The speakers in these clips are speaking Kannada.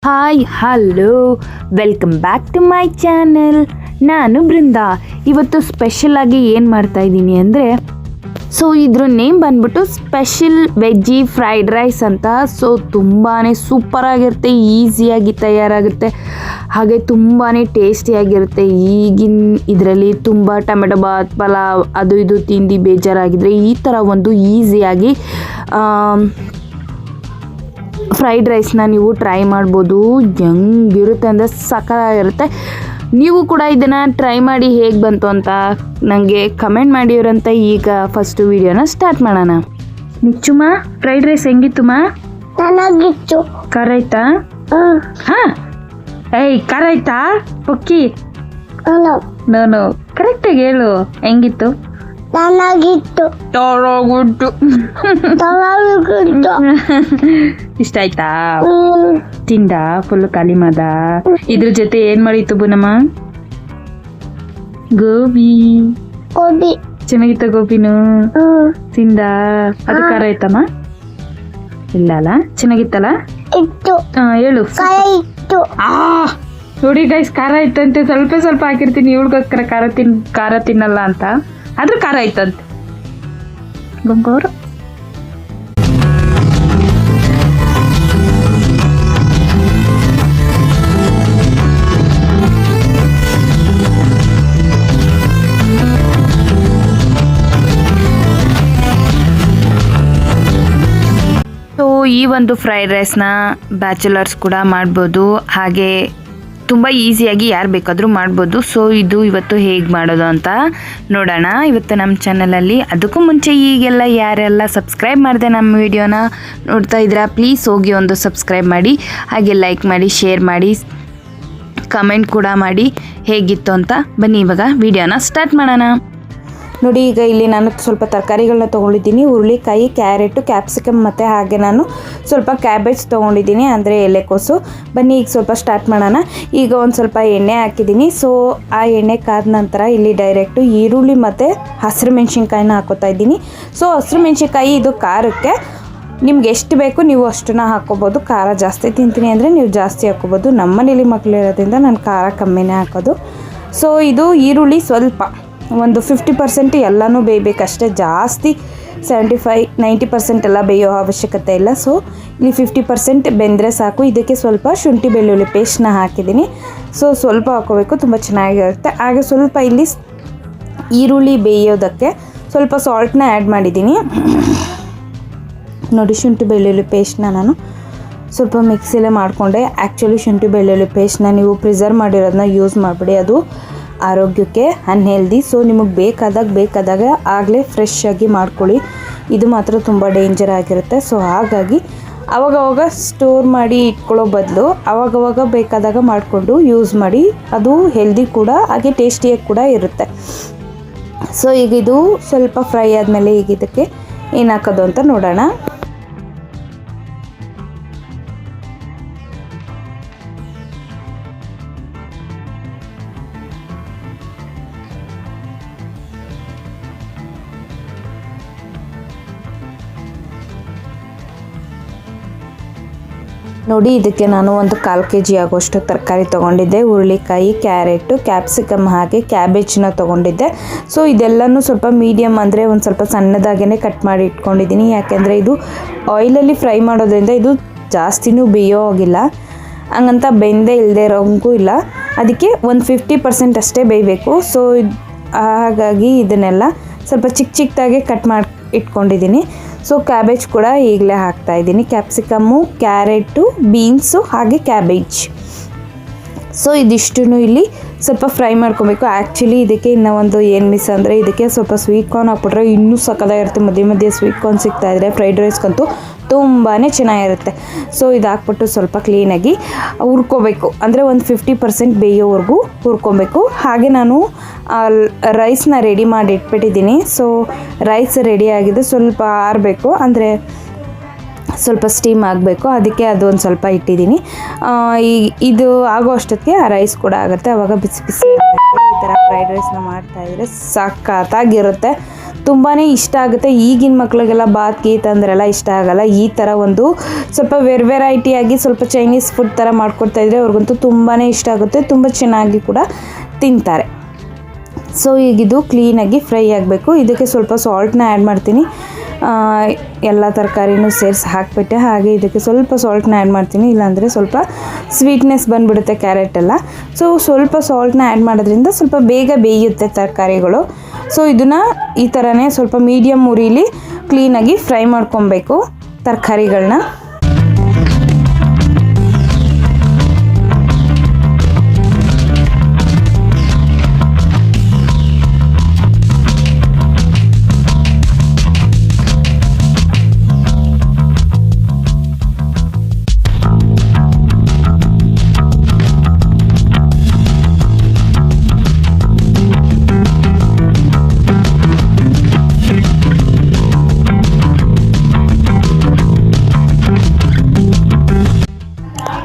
Hi hello welcome back to my channel. ನಾನು ಬೃಂದಾ. ಇವತ್ತು ಸ್ಪೆಷಲಾಗಿ ಏನು ಮಾಡ್ತಾಯಿದ್ದೀನಿ ಅಂದರೆ, ಸೊ ಇದ್ರ ನೇಮ್ ಬಂದ್ಬಿಟ್ಟು ಸ್ಪೆಷಲ್ ವೆಜ್ಜಿ ಫ್ರೈಡ್ ರೈಸ್ ಅಂತ. ಸೊ ತುಂಬಾ ಸೂಪರಾಗಿರುತ್ತೆ, ಈಸಿಯಾಗಿ ತಯಾರಾಗುತ್ತೆ, ಹಾಗೆ ತುಂಬಾ ಟೇಸ್ಟಿಯಾಗಿರುತ್ತೆ. ಈಗಿನ ಇದರಲ್ಲಿ ತುಂಬ ಟೊಮೆಟೊ ಬಾತ್, ಪಲಾವ್ ಅದು ಇದು ತಿಂದು ಬೇಜಾರಾಗಿದ್ದರೆ ಈ ಥರ ಒಂದು ಈಸಿಯಾಗಿ ಫ್ರೈಡ್ ರೈಸ್ನ ನೀವು ಟ್ರೈ ಮಾಡ್ಬೋದು. ಹೆಂಗಿರುತ್ತೆ ಅಂದರೆ ಸಖತ್ತಾಗಿರುತ್ತೆ. ನೀವು ಕೂಡ ಇದನ್ನು ಟ್ರೈ ಮಾಡಿ ಹೇಗೆ ಬಂತು ಅಂತ ನನಗೆ ಕಮೆಂಟ್ ಮಾಡಿವ್ರಂತ. ಈಗ ಫಸ್ಟು ವಿಡಿಯೋನ ಸ್ಟಾರ್ಟ್ ಮಾಡೋಣ. ನಿಚ್ಚುಮ ಫ್ರೈಡ್ ರೈಸ್ ಹೆಂಗಿತ್ತುಮ್ಮ? ಚೆನ್ನಾಗಿತ್ತು. ಖಾರ ಆಯ್ತಾ? ಹಾಂ. ಏಯ್ ಖಾರ ಆಯ್ತಾ ಪಕ್ಕಿ? ನಾನು ಕರೆಕ್ಟಾಗಿ ಹೇಳು, ಹೆಂಗಿತ್ತು? ಚೆನ್ನಾಗಿತ್ತು. ಇಷ್ಟ ಆಯ್ತಾ? ತಿಂದ ಫುಲ್ ಖಾಲಿ ಮಾದ? ಇದ್ರ ಜೊತೆ ಏನ್ ಮಾಡಿತ್ತು ಬುನಮ್ಮ? ಗೋಬಿ. ಚೆನ್ನಾಗಿತ್ತ ಗೋಬಿನು? ತಿಂದ? ಅದು ಖಾರ ಆಯ್ತಮ್ಮ? ಇಲ್ಲ ಅಲ್ಲ, ಚೆನ್ನಾಗಿತ್ತಲ್ಲ? ಹೇಳು. ನೋಡಿ ಗೈಸ್, ಖಾರ ಇತ್ತಂತೆ. ಸ್ವಲ್ಪ ಹಾಕಿರ್ತೀನಿ ಇವಳಿಗೋಸ್ಕರ. ಖಾರ ತಿನ್ನಲ್ಲ ಅಂತ, ಆದ್ರೂ ಖಾರ ಆಯ್ತಂತೆ. ಬಂಗೋರು ಈ ಒಂದು ಫ್ರೈಡ್ ರೈಸ್ನ ಬ್ಯಾಚುಲರ್ಸ್ ಕೂಡ ಮಾಡ್ಬೋದು, ಹಾಗೆ ತುಂಬ ಈಸಿಯಾಗಿ ಯಾರು ಬೇಕಾದರೂ ಮಾಡ್ಬೋದು. ಸೊ ಇದು ಇವತ್ತು ಹೇಗೆ ಮಾಡೋದು ಅಂತ ನೋಡೋಣ ಇವತ್ತು ನಮ್ಮ ಚಾನಲಲ್ಲಿ. ಅದಕ್ಕೂ ಮುಂಚೆ ಈಗೆಲ್ಲ ಯಾರೆಲ್ಲ ಸಬ್ಸ್ಕ್ರೈಬ್ ಮಾಡಿದೆ ನಮ್ಮ ವಿಡಿಯೋನ ನೋಡ್ತಾ ಇದ್ದೀರಾ, ಪ್ಲೀಸ್ ಹೋಗಿ ಒಂದು ಸಬ್ಸ್ಕ್ರೈಬ್ ಮಾಡಿ, ಹಾಗೆ ಲೈಕ್ ಮಾಡಿ, ಶೇರ್ ಮಾಡಿ, ಕಮೆಂಟ್ ಕೂಡ ಮಾಡಿ ಹೇಗಿತ್ತು ಅಂತ. ಬನ್ನಿ ಇವಾಗ ವಿಡಿಯೋನ ಸ್ಟಾರ್ಟ್ ಮಾಡೋಣ. ನೋಡಿ, ಈಗ ಇಲ್ಲಿ ನಾನು ಸ್ವಲ್ಪ ತರಕಾರಿಗಳನ್ನ ತೊಗೊಂಡಿದ್ದೀನಿ. ಹುರುಳಿಕಾಯಿ, ಕ್ಯಾರೆಟು, ಕ್ಯಾಪ್ಸಿಕಮ್ ಮತ್ತು ಹಾಗೆ ನಾನು ಸ್ವಲ್ಪ ಕ್ಯಾಬೇಜ್ ತೊಗೊಂಡಿದ್ದೀನಿ, ಅಂದರೆ ಎಲೆಕೋಸು. ಬನ್ನಿ ಈಗ ಸ್ವಲ್ಪ ಸ್ಟಾರ್ಟ್ ಮಾಡೋಣ. ಈಗ ಒಂದು ಸ್ವಲ್ಪ ಎಣ್ಣೆ ಹಾಕಿದ್ದೀನಿ. ಸೊ ಆ ಎಣ್ಣೆ ಕಾದ ನಂತರ ಇಲ್ಲಿ ಡೈರೆಕ್ಟು ಈರುಳ್ಳಿ ಮತ್ತು ಹಸಿರು ಮೆಣಸಿನ್ಕಾಯಿನ ಹಾಕೋತಾ ಇದ್ದೀನಿ. ಸೊ ಹಸಿರು ಮೆಣಸಿನ್ಕಾಯಿ ಇದು ಖಾರಕ್ಕೆ ನಿಮ್ಗೆ ಎಷ್ಟು ಬೇಕು ನೀವು ಅಷ್ಟನ್ನ ಹಾಕ್ಕೋಬೋದು. ಖಾರ ಜಾಸ್ತಿ ತಿಂತೀನಿ ಅಂದರೆ ನೀವು ಜಾಸ್ತಿ ಹಾಕ್ಕೋಬೋದು. ನಮ್ಮನೇಲಿ ಮಕ್ಕಳಿರೋದ್ರಿಂದ ನಾನು ಖಾರ ಕಮ್ಮಿನೇ ಹಾಕೋದು. ಸೊ ಇದು ಈರುಳ್ಳಿ ಸ್ವಲ್ಪ ಒಂದು 50% ಎಲ್ಲನೂ ಬೇಯಬೇಕಷ್ಟೇ, ಜಾಸ್ತಿ 75-90% ಎಲ್ಲ ಬೇಯೋ ಅವಶ್ಯಕತೆ ಇಲ್ಲ. ಸೊ ಇಲ್ಲಿ 50% ಬೆಂದರೆ ಸಾಕು. ಇದಕ್ಕೆ ಸ್ವಲ್ಪ ಶುಂಠಿ ಬೆಳ್ಳುಳ್ಳಿ ಪೇಸ್ಟ್ನ ಹಾಕಿದ್ದೀನಿ. ಸೊ ಸ್ವಲ್ಪ ಹಾಕೋಬೇಕು, ತುಂಬ ಚೆನ್ನಾಗಿರುತ್ತೆ. ಹಾಗೆ ಸ್ವಲ್ಪ ಇಲ್ಲಿ ಈರುಳ್ಳಿ ಬೇಯೋದಕ್ಕೆ ಸ್ವಲ್ಪ ಸಾಲ್ಟ್ನ ಆ್ಯಡ್ ಮಾಡಿದ್ದೀನಿ. ನೋಡಿ, ಶುಂಠಿ ಬೆಳ್ಳುಳ್ಳಿ ಪೇಸ್ಟ್ನ ನಾನು ಸ್ವಲ್ಪ ಮಿಕ್ಸಿಲೇ ಮಾಡಿಕೊಂಡೆ. ಆ್ಯಕ್ಚುಲಿ ಶುಂಠಿ ಬೆಳ್ಳುಳ್ಳಿ ಪೇಸ್ಟ್ನ ನೀವು ಪ್ರಿಸರ್ವ್ ಮಾಡಿರೋದನ್ನ ಯೂಸ್ ಮಾಡಿಬಿಡಿ, ಅದು ಆರೋಗ್ಯಕ್ಕೆ ಅನ್ಹೆಲ್ದಿ. ಸೊ ನಿಮಗೆ ಬೇಕಾದಾಗ ಆಗಲೇ ಫ್ರೆಶ್ ಆಗಿ ಮಾಡ್ಕೊಳ್ಳಿ. ಇದು ಮಾತ್ರ ತುಂಬ ಡೇಂಜರ್ ಆಗಿರುತ್ತೆ. ಸೊ ಹಾಗಾಗಿ ಅವಾಗವಾಗ ಸ್ಟೋರ್ ಮಾಡಿ ಇಟ್ಕೊಳ್ಳೋ ಬದಲು ಅವಾಗವಾಗ ಬೇಕಾದಾಗ ಮಾಡಿಕೊಂಡು ಯೂಸ್ ಮಾಡಿ. ಅದು ಹೆಲ್ದಿ ಕೂಡ, ಹಾಗೆ ಟೇಸ್ಟಿಯಾಗಿ ಕೂಡ ಇರುತ್ತೆ. ಸೊ ಈಗ ಇದು ಸ್ವಲ್ಪ ಫ್ರೈ ಆದಮೇಲೆ ಈಗ ಇದಕ್ಕೆ ಏನು ಹಾಕೋದು ಅಂತ ನೋಡೋಣ. ನೋಡಿ, ಇದಕ್ಕೆ ನಾನು ಒಂದು 1/4 kg ಆಗೋಷ್ಟು ತರಕಾರಿ ತೊಗೊಂಡಿದ್ದೆ. ಹುರುಳಿಕಾಯಿ, ಕ್ಯಾರೆಟು, ಕ್ಯಾಪ್ಸಿಕಮ್ ಹಾಗೆ ಕ್ಯಾಬೇಜ್ನ ತೊಗೊಂಡಿದ್ದೆ. ಸೊ ಇದೆಲ್ಲನೂ ಸ್ವಲ್ಪ ಮೀಡಿಯಮ್, ಅಂದರೆ ಒಂದು ಸ್ವಲ್ಪ ಸಣ್ಣದಾಗೇ ಕಟ್ ಮಾಡಿ ಇಟ್ಕೊಂಡಿದ್ದೀನಿ. ಯಾಕೆಂದರೆ ಇದು ಆಯಿಲಲ್ಲಿ ಫ್ರೈ ಮಾಡೋದ್ರಿಂದ ಇದು ಜಾಸ್ತಿನೂ ಬೇಯೋ ಹೋಗಿಲ್ಲ, ಹಂಗಂತ ಬೆಂದೇ ಇಲ್ಲದೆ ಇರೋಂಗೂ ಇಲ್ಲ. ಅದಕ್ಕೆ ಒಂದು 50% ಅಷ್ಟೇ ಬೇಯಬೇಕು. ಸೊ ಹಾಗಾಗಿ ಇದನ್ನೆಲ್ಲ ಸ್ವಲ್ಪ ಚಿಕ್ಕದಾಗೆ ಕಟ್ ಮಾಡಿ ಇಟ್ಕೊಂಡಿದ್ದೀನಿ. ಸೊ ಕ್ಯಾಬೇಜ್ ಕೂಡ ಈಗಲೇ ಹಾಕ್ತಾಯಿದ್ದೀನಿ. ಕ್ಯಾಪ್ಸಿಕಮ್ಮು, ಕ್ಯಾರೆಟು, ಬೀನ್ಸು ಹಾಗೆ ಕ್ಯಾಬೇಜ್. ಸೊ ಇದಿಷ್ಟು ಇಲ್ಲಿ ಸ್ವಲ್ಪ ಫ್ರೈ ಮಾಡ್ಕೊಬೇಕು. ಆ್ಯಕ್ಚುಲಿ ಇದಕ್ಕೆ ಇನ್ನೂ ಒಂದು ಏನು ಮಿಸ್ ಅಂದರೆ, ಇದಕ್ಕೆ ಸ್ವಲ್ಪ ಸ್ವೀಟ್ ಕಾರ್ನ್ ಹಾಕ್ಬಿಟ್ರೆ ಇನ್ನೂ ಸಕ್ಕತ್ತಾಗಿರುತ್ತೆ. ಮಧ್ಯೆ ಸ್ವೀಟ್ ಕಾರ್ನ್ ಸಿಗ್ತಾಯಿದ್ರೆ ಫ್ರೈಡ್ ರೈಸ್ಗಂತೂ ತುಂಬಾ ಚೆನ್ನಾಗಿರುತ್ತೆ. ಸೊ ಇದು ಹಾಕ್ಬಿಟ್ಟು ಸ್ವಲ್ಪ ಕ್ಲೀನಾಗಿ ಹುರ್ಕೋಬೇಕು, ಅಂದರೆ ಒಂದು 50% ಬೇಯೋವರೆಗೂ ಹುರ್ಕೊಬೇಕು. ಹಾಗೆ ನಾನು ರೈಸ್ನ ರೆಡಿ ಮಾಡಿ ಇಟ್ಬಿಟ್ಟಿದ್ದೀನಿ. ಸೊ ರೈಸ್ ರೆಡಿ ಆಗಿದೆ, ಸ್ವಲ್ಪ ಆರಬೇಕು, ಅಂದರೆ ಸ್ವಲ್ಪ ಸ್ಟೀಮ್ ಆಗಬೇಕು. ಅದಕ್ಕೆ ಅದೊಂದು ಸ್ವಲ್ಪ ಇಟ್ಟಿದ್ದೀನಿ. ಇದು ಆಗೋ ಅಷ್ಟೊತ್ತಿಗೆ ಆ ರೈಸ್ ಕೂಡ ಆಗುತ್ತೆ. ಆವಾಗ ಬಿಸಿ ಈ ಥರ ಫ್ರೈಡ್ ರೈಸ್ನ ಮಾಡ್ತಾಯಿದ್ರೆ ಸಖತ್ತಾಗಿರುತ್ತೆ. ತುಂಬಾ ಇಷ್ಟ ಆಗುತ್ತೆ. ಈಗಿನ ಮಕ್ಳಿಗೆಲ್ಲ ಬಾತ್ ಗೀತ್ ಅಂದ್ರೆಲ್ಲ ಇಷ್ಟ ಆಗಲ್ಲ. ಈ ಥರ ಒಂದು ಸ್ವಲ್ಪ ವೆರೈಟಿಯಾಗಿ ಸ್ವಲ್ಪ ಚೈನೀಸ್ ಫುಡ್ ಥರ ಮಾಡ್ಕೊಡ್ತಾ ಇದ್ರೆ ಅವ್ರಿಗಂತೂ ತುಂಬಾ ಇಷ್ಟ ಆಗುತ್ತೆ, ತುಂಬ ಚೆನ್ನಾಗಿ ಕೂಡ ತಿಂತಾರೆ. ಸೊ ಈಗಿದು ಕ್ಲೀನಾಗಿ ಫ್ರೈ ಆಗಬೇಕು. ಇದಕ್ಕೆ ಸ್ವಲ್ಪ ಸಾಲ್ಟ್ನ ಆ್ಯಡ್ ಮಾಡ್ತೀನಿ. ಎಲ್ಲ ತರಕಾರಿನೂ ಸೇರಿಸಿ ಹಾಕಿಬಿಟ್ಟೆ. ಹಾಗೆ ಇದಕ್ಕೆ ಸ್ವಲ್ಪ ಸಾಲ್ಟ್ನ ಆ್ಯಡ್ ಮಾಡ್ತೀನಿ, ಇಲ್ಲಾಂದರೆ ಸ್ವಲ್ಪ ಸ್ವೀಟ್ನೆಸ್ ಬಂದುಬಿಡುತ್ತೆ ಕ್ಯಾರೆಟೆಲ್ಲ. ಸೊ ಸ್ವಲ್ಪ ಸಾಲ್ಟ್ನ ಆ್ಯಡ್ ಮಾಡೋದ್ರಿಂದ ಸ್ವಲ್ಪ ಬೇಗ ಬೇಯುತ್ತೆ ತರಕಾರಿಗಳು. ಸೊ ಇದನ್ನು ಈ ಥರನೇ ಸ್ವಲ್ಪ ಮೀಡಿಯಮ್ ಉರಿಲಿ ಕ್ಲೀನಾಗಿ ಫ್ರೈ ಮಾಡ್ಕೊಬೇಕು ತರಕಾರಿಗಳನ್ನ.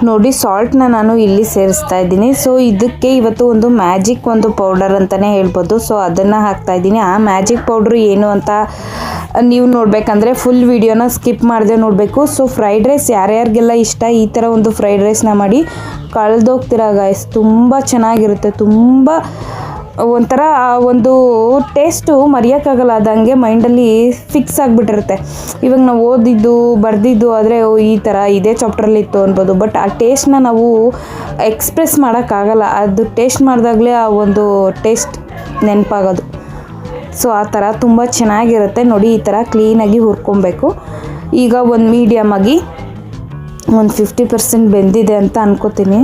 ನೋಡಿ ಸಾಲ್ಟ್ನ ನಾನು ಇಲ್ಲಿ ಸೇರಿಸ್ತಾ ಇದ್ದೀನಿ. ಸೊ ಇದಕ್ಕೆ ಇವತ್ತು ಒಂದು ಮ್ಯಾಜಿಕ್ ಒಂದು ಪೌಡರ್ ಅಂತಲೇ ಹೇಳ್ಬೋದು. ಸೊ ಅದನ್ನು ಹಾಕ್ತಾ ಇದ್ದೀನಿ. ಆ ಮ್ಯಾಜಿಕ್ ಪೌಡ್ರು ಏನು ಅಂತ ನೀವು ನೋಡಬೇಕಂದ್ರೆ ಫುಲ್ ವಿಡಿಯೋನ ಸ್ಕಿಪ್ ಮಾಡದೆ ನೋಡಬೇಕು. ಸೊ ಫ್ರೈಡ್ ರೈಸ್ ಯಾರ್ಯಾರಿಗೆಲ್ಲ ಇಷ್ಟ ಈ ಥರ ಒಂದು ಫ್ರೈಡ್ ರೈಸ್ನ ಮಾಡಿ ಕಳೆದೋಗ್ತೀರಾ ಗಾಯ್ಸ್. ತುಂಬ ಚೆನ್ನಾಗಿರುತ್ತೆ, ತುಂಬ ಒಂಥರ ಒಂದು ಟೇಸ್ಟು ಮರೆಯೋಕ್ಕಾಗಲ್ಲ. ಅದಂಗೆ ಮೈಂಡಲ್ಲಿ ಫಿಕ್ಸ್ ಆಗಿಬಿಟ್ಟಿರುತ್ತೆ. ಇವಾಗ ನಾವು ಓದಿದ್ದು ಬರೆದಿದ್ದು ಆದರೆ ಈ ಥರ ಇದೇ ಚಾಪ್ಟ್ರಲ್ಲಿ ಇತ್ತು ಅನ್ಬೋದು, ಬಟ್ ಆ ಟೇಸ್ಟ್ನ ನಾವು ಎಕ್ಸ್ಪ್ರೆಸ್ ಮಾಡೋಕ್ಕಾಗಲ್ಲ. ಅದು ಟೇಸ್ಟ್ ಮಾಡಿದಾಗಲೇ ಆ ಒಂದು ಟೇಸ್ಟ್ ನೆನಪಾಗೋದು. ಸೊ ಆ ಥರ ತುಂಬ ಚೆನ್ನಾಗಿರುತ್ತೆ. ನೋಡಿ ಈ ಥರ ಕ್ಲೀನಾಗಿ ಹುರ್ಕೊಬೇಕು. ಈಗ ಒಂದು ಮೀಡಿಯಮಾಗಿ ಒಂದು 50% ಬೆಂದಿದೆ ಅಂತ ಅನ್ಕೋತೀನಿ.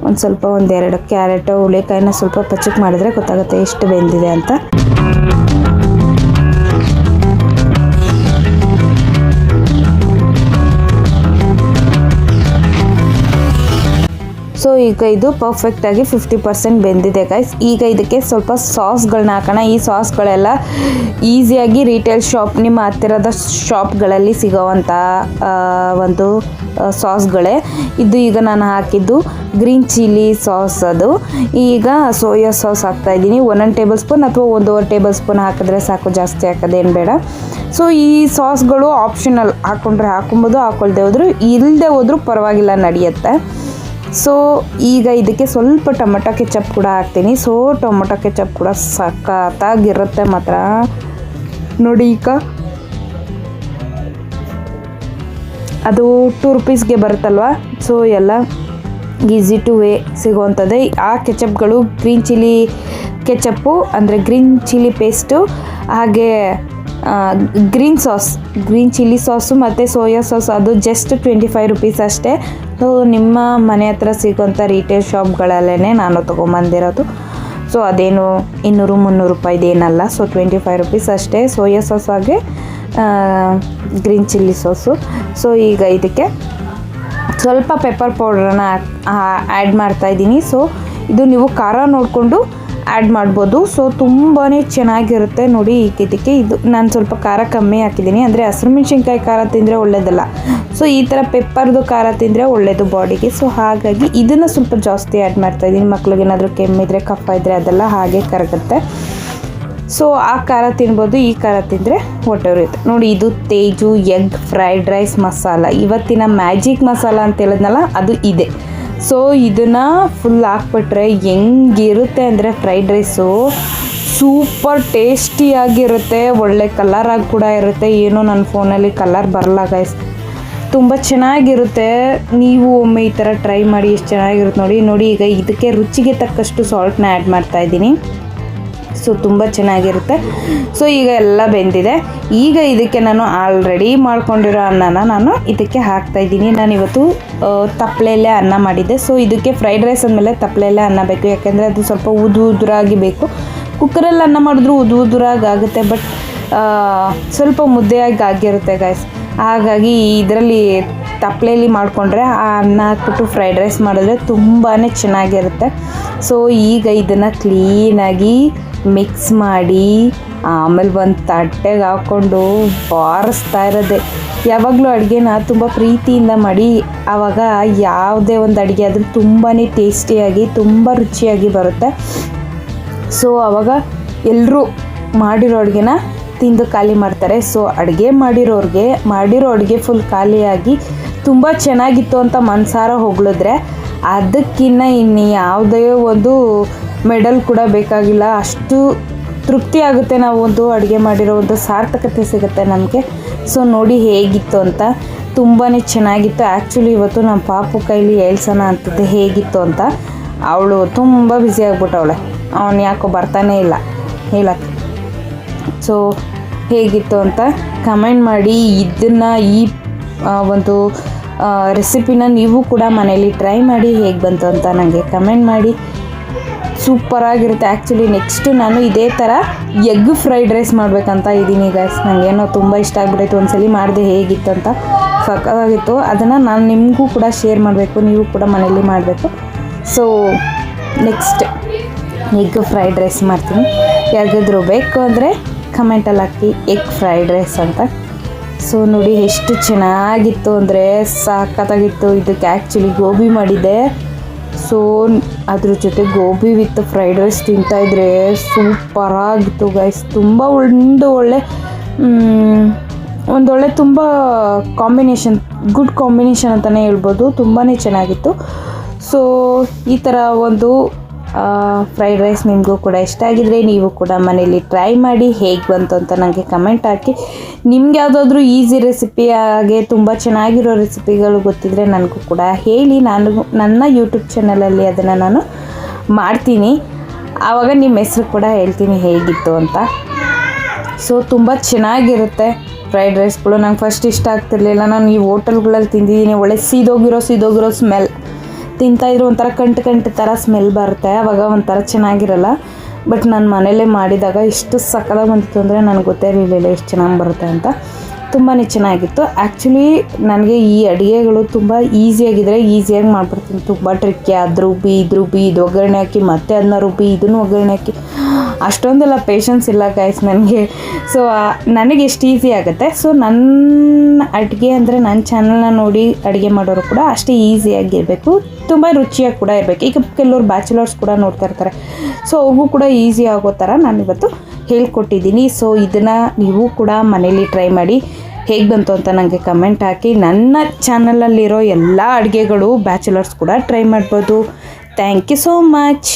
ಒಂದು ಸ್ವಲ್ಪ ಒಂದೆರಡು ಕ್ಯಾರೆಟು ಹುಳಿಕಾಯಿನ ಸ್ವಲ್ಪ ಪಚ್ಚಕ್ಕೆ ಮಾಡಿದ್ರೆ ಗೊತ್ತಾಗುತ್ತೆ ಎಷ್ಟು ಬೆಂದಿದೆ ಅಂತ. ಸೊ ಈಗ ಇದು ಪರ್ಫೆಕ್ಟಾಗಿ 50% ಬೆಂದಿದೆ ಗೈಸ್. ಈಗ ಇದಕ್ಕೆ ಸ್ವಲ್ಪ ಸಾಸ್ಗಳನ್ನ ಹಾಕೋಣ. ಈ ಸಾಸ್ಗಳೆಲ್ಲ ಈಸಿಯಾಗಿ ರಿಟೇಲ್ ಶಾಪ್, ನಿಮ್ಮ ಹತ್ತಿರದ ಶಾಪ್ಗಳಲ್ಲಿ ಸಿಗೋವಂಥ ಒಂದು ಸಾಸ್ಗಳೇ ಇದು. ಈಗ ನಾನು ಹಾಕಿದ್ದು ಗ್ರೀನ್ ಚಿಲ್ಲಿ ಸಾಸ್. ಅದು ಈಗ ಸೋಯಾ ಸಾಸ್ ಹಾಕ್ತಾಯಿದ್ದೀನಿ. 1 ಟೇಬಲ್ ಸ್ಪೂನ್ ಅಥವಾ 1.5 ಟೇಬಲ್ ಸ್ಪೂನ್ ಹಾಕಿದ್ರೆ ಸಾಕು, ಜಾಸ್ತಿ ಹಾಕೋದೇನು ಬೇಡ. ಸೊ ಈ ಸಾಸ್ಗಳು ಆಪ್ಷನಲ್, ಹಾಕ್ಕೊಂಡ್ರೆ ಹಾಕೊಬೋದು, ಹಾಕೊಳ್ದೆ ಹೋದ್ರು ಇಲ್ಲದೆ ಹೋದ್ರೂ ಪರವಾಗಿಲ್ಲ, ನಡೆಯುತ್ತೆ. ಸೊ ಈಗ ಇದಕ್ಕೆ ಸ್ವಲ್ಪ ಟೊಮೊಟೊ ಕೆಚಪ್ ಕೂಡ ಹಾಕ್ತೀನಿ. ಸೊ ಟೊಮೊಟೊ ಕೆಚಪ್ ಕೂಡ ಸಖತ್ತಾಗಿರುತ್ತೆ ಮಾತ್ರ. ನೋಡಿ ಈಗ ಅದು 2 ರೂಪೀಸ್ಗೆ ಬರುತ್ತಲ್ವ. ಸೊ ಎಲ್ಲ ಈಸಿ ಟು ವೇ ಸಿಗೋವಂಥದ್ದೇ ಆ ಕೆಚಪ್ಗಳು. ಗ್ರೀನ್ ಚಿಲ್ಲಿ ಕೆಚಪ್ಪು ಅಂದರೆ ಗ್ರೀನ್ ಚಿಲ್ಲಿ ಪೇಸ್ಟು, ಹಾಗೆ ಗ್ರೀನ್ ಚಿಲ್ಲಿ ಸಾಸು ಮತ್ತು ಸೋಯಾ ಸಾಸ್, ಅದು ಜಸ್ಟ್ 25 ರೂಪೀಸ್ ಅಷ್ಟೇ. ಸೊ ನಿಮ್ಮ ಮನೆ ಹತ್ರ ಸಿಗೋಂಥ ರಿಟೇಲ್ ಶಾಪ್ಗಳಲ್ಲೇ ನಾನು ತೊಗೊಂಬಂದಿರೋದು. ಸೊ ಅದೇನು 200-300 ರೂಪಾಯಿದೇನಲ್ಲ. ಸೊ 25 ರೂಪೀಸ್ ಅಷ್ಟೇ ಸೋಯಾ ಸಾಸ್ ಹಾಗೆ ಗ್ರೀನ್ ಚಿಲ್ಲಿ ಸಾಸು. ಸೊ ಈಗ ಇದಕ್ಕೆ ಸ್ವಲ್ಪ ಪೆಪ್ಪರ್ ಪೌಡ್ರನ್ನ ಆ್ಯಡ್ ಮಾಡ್ತಾಯಿದ್ದೀನಿ. ಸೊ ಇದು ನೀವು ಖಾರ ನೋಡಿಕೊಂಡು ಆ್ಯಡ್ ಮಾಡ್ಬೋದು. ಸೊ ತುಂಬಾ ಚೆನ್ನಾಗಿರುತ್ತೆ. ನೋಡಿ ಈಗ ಇದಕ್ಕೆ ಇದು ನಾನು ಸ್ವಲ್ಪ ಖಾರ ಕಮ್ಮಿ ಹಾಕಿದ್ದೀನಿ, ಅಂದರೆ ಹಸಿರುಮೆಣ್ಸಿನ್ಕಾಯಿ ಖಾರ ತಿಂದರೆ ಒಳ್ಳೆಯದಲ್ಲ. ಸೊ ಈ ಥರ ಪೆಪ್ಪರ್ದು ಖಾರ ತಿಂದರೆ ಒಳ್ಳೆಯದು ಬಾಡಿಗೆ. ಸೊ ಹಾಗಾಗಿ ಇದನ್ನು ಸ್ವಲ್ಪ ಜಾಸ್ತಿ ಆ್ಯಡ್ ಮಾಡ್ತಾಯಿದ್ದೀನಿ. ಮಕ್ಳಿಗೇನಾದರೂ ಕೆಮ್ಮಿದ್ರೆ ಕಫ ಇದ್ದರೆ ಅದೆಲ್ಲ ಹಾಗೆ ಕರಗುತ್ತೆ. ಸೊ ಆ ಖಾರ ತಿನ್ಬೋದು, ಈ ಖಾರ ತಿಂದರೆ ಹೊಟ್ಟೆ ಉರಿಯುತ್ತೆ. ನೋಡಿ ಇದು Teju egg fried rice masala, ಇವತ್ತಿನ ಮ್ಯಾಜಿಕ್ ಮಸಾಲ ಅಂತ ಹೇಳಿದ್ನಲ್ಲ ಅದು ಇದೆ. ಸೊ ಇದನ್ನು ಫುಲ್ ಹಾಕ್ಬಿಟ್ರೆ ಹೆಂಗಿರುತ್ತೆ ಅಂದರೆ ಫ್ರೈಡ್ ರೈಸು ಸೂಪರ್ ಟೇಸ್ಟಿಯಾಗಿರುತ್ತೆ. ಒಳ್ಳೆ ಕಲರಾಗಿ ಕೂಡ ಇರುತ್ತೆ. ಏನೋ ನನ್ನ ಫೋನಲ್ಲಿ ಕಲರ್ ಬರಲ್ಲ ಗೈಸ್, ತುಂಬ ಚೆನ್ನಾಗಿರುತ್ತೆ. ನೀವು ಒಮ್ಮೆ ಈ ಥರ ಟ್ರೈ ಮಾಡಿ, ಎಷ್ಟು ಚೆನ್ನಾಗಿರುತ್ತೆ ನೋಡಿ. ಈಗ ಇದಕ್ಕೆ ರುಚಿಗೆ ತಕ್ಕಷ್ಟು ಸಾಲ್ಟ್ನ ಆ್ಯಡ್ ಮಾಡ್ತಾಯಿದ್ದೀನಿ. ಸೊ ತುಂಬ ಚೆನ್ನಾಗಿರುತ್ತೆ. ಸೊ ಈಗ ಎಲ್ಲ ಬೆಂದಿದೆ. ಈಗ ಇದಕ್ಕೆ ನಾನು ಆಲ್ರೆಡಿ ಮಾಡ್ಕೊಂಡಿರೋ ಅನ್ನನ ನಾನು ಇದಕ್ಕೆ ಹಾಕ್ತಾಯಿದ್ದೀನಿ. ನಾನಿವತ್ತು ತಪ್ಪಲೆಯಲ್ಲೇ ಅನ್ನ ಮಾಡಿದ್ದೆ. ಸೊ ಇದಕ್ಕೆ ಫ್ರೈಡ್ ರೈಸ್ ಅಂದಮೇಲೆ ತಪ್ಪಲೆಯಲ್ಲೇ ಅನ್ನ ಬೇಕು, ಯಾಕೆಂದರೆ ಅದು ಸ್ವಲ್ಪ ಉದುರಾಗಿ ಬೇಕು. ಕುಕ್ಕರಲ್ಲಿ ಅನ್ನ ಮಾಡಿದ್ರು ಉದುರಾಗಿ ಆಗುತ್ತೆ, ಬಟ್ ಸ್ವಲ್ಪ ಮುದ್ದೆಯಾಗಿ ಆಗಿರುತ್ತೆ ಗೈಸ್. ಹಾಗಾಗಿ ಇದರಲ್ಲಿ ತಪ್ಪಲೆಯಲ್ಲಿ ಮಾಡಿಕೊಂಡ್ರೆ ಆ ಅನ್ನ ಹಾಕ್ಬಿಟ್ಟು ಫ್ರೈಡ್ ರೈಸ್ ಮಾಡಿದ್ರೆ ತುಂಬಾ ಚೆನ್ನಾಗಿರುತ್ತೆ. ಸೊ ಈಗ ಇದನ್ನು ಕ್ಲೀನಾಗಿ ಮಿಕ್ಸ್ ಮಾಡಿ ಆಮೇಲೆ ಒಂದು ತಟ್ಟೆಗೆ ಹಾಕ್ಕೊಂಡು ಬಾರಿಸ್ತಾ ಇರೋದೆ. ಯಾವಾಗಲೂ ಅಡುಗೆನ ತುಂಬ ಪ್ರೀತಿಯಿಂದ ಮಾಡಿ, ಆವಾಗ ಯಾವುದೇ ಒಂದು ಅಡುಗೆ ಆದರೂ ತುಂಬಾ ಟೇಸ್ಟಿಯಾಗಿ ತುಂಬ ರುಚಿಯಾಗಿ ಬರುತ್ತೆ. ಸೊ ಆವಾಗ ಎಲ್ಲರೂ ಮಾಡಿರೋ ಅಡುಗೆನ ತಿಂದು ಖಾಲಿ ಮಾಡ್ತಾರೆ. ಸೊ ಅಡುಗೆ ಮಾಡಿರೋ ಅಡುಗೆ ಫುಲ್ ಖಾಲಿಯಾಗಿ ತುಂಬ ಚೆನ್ನಾಗಿತ್ತು ಅಂತ ಮನಸಾರ ಹೊಗಳಿದ್ರೆ ಅದಕ್ಕಿಂತ ಇನ್ನು ಯಾವುದೇ ಒಂದು ಮೆಡಲ್ ಕೂಡ ಬೇಕಾಗಿಲ್ಲ. ಅಷ್ಟು ತೃಪ್ತಿ ಆಗುತ್ತೆ, ನಾವು ಒಂದು ಅಡುಗೆ ಮಾಡಿರೋ ಒಂದು ಸಾರ್ಥಕತೆ ಸಿಗುತ್ತೆ ನಮಗೆ. ಸೊ ನೋಡಿ ಹೇಗಿತ್ತು ಅಂತ, ತುಂಬಾ ಚೆನ್ನಾಗಿತ್ತು. ಆ್ಯಕ್ಚುಲಿ ಇವತ್ತು ನಮ್ಮ ಪಾಪು ಕೈಲಿ ಹೇಳ್ಸೋಣ ಅಂತಿದ್ದೆ ಹೇಗಿತ್ತು ಅಂತ. ಅವಳು ತುಂಬ ಬ್ಯುಸಿ ಆಗ್ಬಿಟ್ಟವಳೆ, ಅವನು ಯಾಕೋ ಬರ್ತಾನೇ ಇಲ್ಲ ಹೇಳಕ್ಕೆ. ಸೊ ಹೇಗಿತ್ತು ಅಂತ ಕಮೆಂಟ್ ಮಾಡಿ. ಇದನ್ನು ಈ ಒಂದು ರೆಸಿಪಿನ ನೀವು ಕೂಡ ಮನೇಲಿ ಟ್ರೈ ಮಾಡಿ, ಹೇಗೆ ಬಂತು ಅಂತ ನನಗೆ ಕಮೆಂಟ್ ಮಾಡಿ. ಸೂಪರಾಗಿರುತ್ತೆ. ಆ್ಯಕ್ಚುಲಿ ನೆಕ್ಸ್ಟು ನಾನು ಇದೇ ಥರ ಎಗ್ ಫ್ರೈಡ್ ರೈಸ್ ಮಾಡಬೇಕಂತ ಇದ್ದೀನಿ ಗೈಸ್. ನನಗೇನೋ ತುಂಬ ಇಷ್ಟ ಆಗ್ಬಿಟ್ಟೈತೆ, ಒಂದ್ಸಲಿ ಮಾಡಿದೆ ಹೇಗಿತ್ತು ಅಂತ, ಸಕ್ಕತ್ತಾಗಿತ್ತು. ಅದನ್ನು ನಾನು ನಿಮಗೂ ಕೂಡ ಶೇರ್ ಮಾಡಬೇಕು, ನೀವು ಕೂಡ ಮನೇಲಿ ಮಾಡಬೇಕು. So next egg fried rice ಮಾಡ್ತೀನಿ. ಯಾರಿಗಾದ್ರೂ ಬೇಕು ಅಂದರೆ ಕಮೆಂಟಲ್ಲಿ ಹಾಕಿ ಎಗ್ ಫ್ರೈಡ್ ರೈಸ್ ಅಂತ. ಸೊ ನೋಡಿ ಎಷ್ಟು ಚೆನ್ನಾಗಿತ್ತು ಅಂದರೆ ಸಕ್ಕತ್ತಾಗಿತ್ತು. ಇದಕ್ಕೆ ಆ್ಯಕ್ಚುಲಿ ಗೋಬಿ ಮಾಡಿದ್ದೆ. ಸೊ ಅದ್ರ ಜೊತೆ ಗೋಬಿ ವಿತ್ ಫ್ರೈಡ್ ರೈಸ್ ತಿಂತಾಯಿದ್ರೆ ಸೂಪರಾಗಿತ್ತು ಗೈಸ್. ತುಂಬ ಒಂದೊಳ್ಳೆ ತುಂಬ ಗುಡ್ ಕಾಂಬಿನೇಷನ್ ಅಂತಲೇ ಹೇಳ್ಬೋದು. ತುಂಬಾ ಚೆನ್ನಾಗಿತ್ತು. ಸೊ ಈ ಥರ ಒಂದು ಫ್ರೈಡ್ ರೈಸ್ ನಿಮಗೂ ಕೂಡ ಇಷ್ಟ ಆಗಿದ್ರೆ ನೀವು ಕೂಡ ಮನೇಲಿ ಟ್ರೈ ಮಾಡಿ, ಹೇಗೆ ಬಂತು ಅಂತ ನನಗೆ ಕಮೆಂಟ್ ಹಾಕಿ. ನಿಮ್ಗೆ ಯಾವುದಾದ್ರೂ ಈಸಿ ರೆಸಿಪಿ ಹಾಗೆ ತುಂಬ ಚೆನ್ನಾಗಿರೋ ರೆಸಿಪಿಗಳು ಗೊತ್ತಿದ್ದರೆ ನನಗೂ ಕೂಡ ಹೇಳಿ. ನನ್ನ ಯೂಟ್ಯೂಬ್ ಚಾನಲಲ್ಲಿ ಅದನ್ನು ನಾನು ಮಾಡ್ತೀನಿ. ಆವಾಗ ನಿಮ್ಮ ಹೆಸ್ರು ಕೂಡ ಹೇಳ್ತೀನಿ ಹೇಗಿತ್ತು ಅಂತ. ಸೊ ತುಂಬ ಚೆನ್ನಾಗಿರುತ್ತೆ ಫ್ರೈಡ್ ರೈಸ್ಗಳು. ನಂಗೆ ಫಸ್ಟ್ ಇಷ್ಟ ಆಗ್ತಿರ್ಲಿಲ್ಲ. ನಾನು ಈ ಹೋಟೆಲ್ಗಳಲ್ಲಿ ತಿಂದಿದ್ದೀನಿ, ಒಳ್ಳೆ ಸೀದೋಗಿರೋ ಸ್ಮೆಲ್. ತಿಂತಾಯಿದ್ರು ಒಂಥರ ಕಂಟು ಥರ ಸ್ಮೆಲ್ ಬರುತ್ತೆ, ಆವಾಗ ಒಂಥರ ಚೆನ್ನಾಗಿರಲ್ಲ. ಬಟ್ ನಾನು ಮನೇಲೇ ಮಾಡಿದಾಗ ಎಷ್ಟು ಸಕ್ಕತ್ತಾಗಿ ಬಂದಿತ್ತು ಅಂದರೆ ನನಗೆ ಗೊತ್ತಿರಲಿಲ್ಲ ಎಷ್ಟು ಚೆನ್ನಾಗಿ ಬರುತ್ತೆ ಅಂತ. ತುಂಬಾ ಚೆನ್ನಾಗಿತ್ತು. ಆ್ಯಕ್ಚುಲಿ ನನಗೆ ಈ ಅಡುಗೆಗಳು ತುಂಬ ಈಸಿಯಾಗಿದ್ದರೆ ಈಸಿಯಾಗಿ ಮಾಡಿಬಿಡ್ತೀನಿ. ತುಂಬ ಟ್ರಿಕ್ಕಿ, ಅದು ರುಬ್ಬಿ ಇದು ಒಗ್ಗರಣೆ ಹಾಕಿ ಮತ್ತೆ ಅದನ್ನ ರುಬ್ಬಿ ಇದನ್ನು ಒಗ್ಗರಣೆ ಹಾಕಿ ಅಷ್ಟೊಂದೆಲ್ಲ ಪೇಷನ್ಸ್ ಇಲ್ಲ ಗೈಸ್ ನನಗೆ. ಸೊ ನನಗೆ ಎಷ್ಟು ಈಸಿ ಆಗುತ್ತೆ. ಸೊ ನನ್ನ ಅಡುಗೆ ಅಂದರೆ ನನ್ನ ಚಾನಲ್ನ ನೋಡಿ ಅಡುಗೆ ಮಾಡೋರು ಕೂಡ ಅಷ್ಟೇ ಈಸಿಯಾಗಿರಬೇಕು, ತುಂಬ ರುಚಿಯಾಗಿ ಕೂಡ ಇರಬೇಕು. ಈಗ ಕೆಲವರು ಬ್ಯಾಚುಲರ್ಸ್ ಕೂಡ ನೋಡ್ತಾ ಇರ್ತಾರೆ. ಸೊ ಅವ್ರಿಗೂ ಕೂಡ ಈಸಿ ಆಗೋ ಥರ ನಾನಿವತ್ತು ಹೇಳ್ಕೊಟ್ಟಿದ್ದೀನಿ. ಸೊ ಇದನ್ನು ನೀವು ಕೂಡ ಮನೇಲಿ ಟ್ರೈ ಮಾಡಿ, ಹೇಗೆ ಬಂತು ಅಂತ ನನಗೆ ಕಮೆಂಟ್ ಹಾಕಿ. ನನ್ನ ಚಾನಲಲ್ಲಿರೋ ಎಲ್ಲ ಅಡುಗೆಗಳು ಬ್ಯಾಚುಲರ್ಸ್ ಕೂಡ ಟ್ರೈ ಮಾಡ್ಬೋದು. Thank you so much.